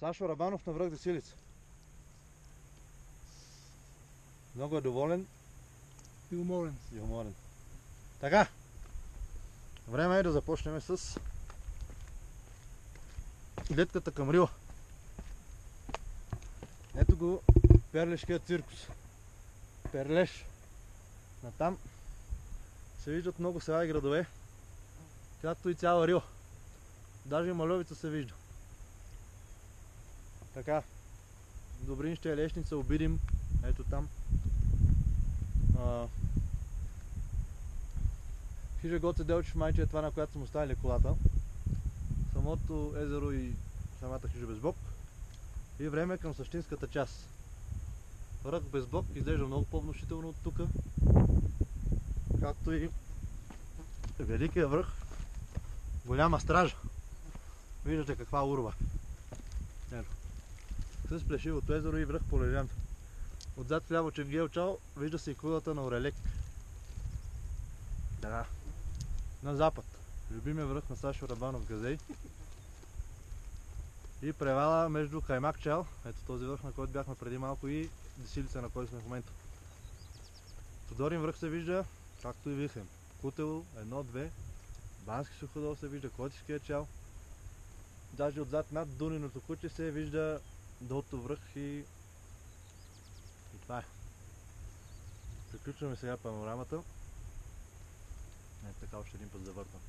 Сашо Рабанов на връх Десилица. Много е доволен и уморен. и уморен. Така, време е да започнем с гледката към Рила. Ето го перлешкият циркус. Перлеж. Натам се виждат много села и градове, както и цяла Рила. Даже и Маловица се вижда. Така, Добринща, Лешница, Обидим, ето там. Хижа Гоце Делчев майче е това, на която съм оставили колата. Самото езеро и самата хижа Безбог. И време е към същинската част. Връх Безбог изглежда много по-внушително от тук. Както и Великия връх. Голяма стража. Виждате каква урва. Ето. С плешивото езеро и връх Полежан. Отзад вляво Ченгелчал вижда се и кулата на Орелек. Да. На запад. Любимия връх на Сашо Рабанов Газей. И превала между Каймакчал, ето този връх, на който бяхме преди малко, и Десилица, на който сме в момента. Тодорин връх се вижда, както и Вихрем. Кутело, 1-2, Бански суходол се вижда, Котишкия чал. Даже отзад над Дуниното куче се вижда Долто връх и това е. Приключваме сега панорамата. Ето така още един път завъртам.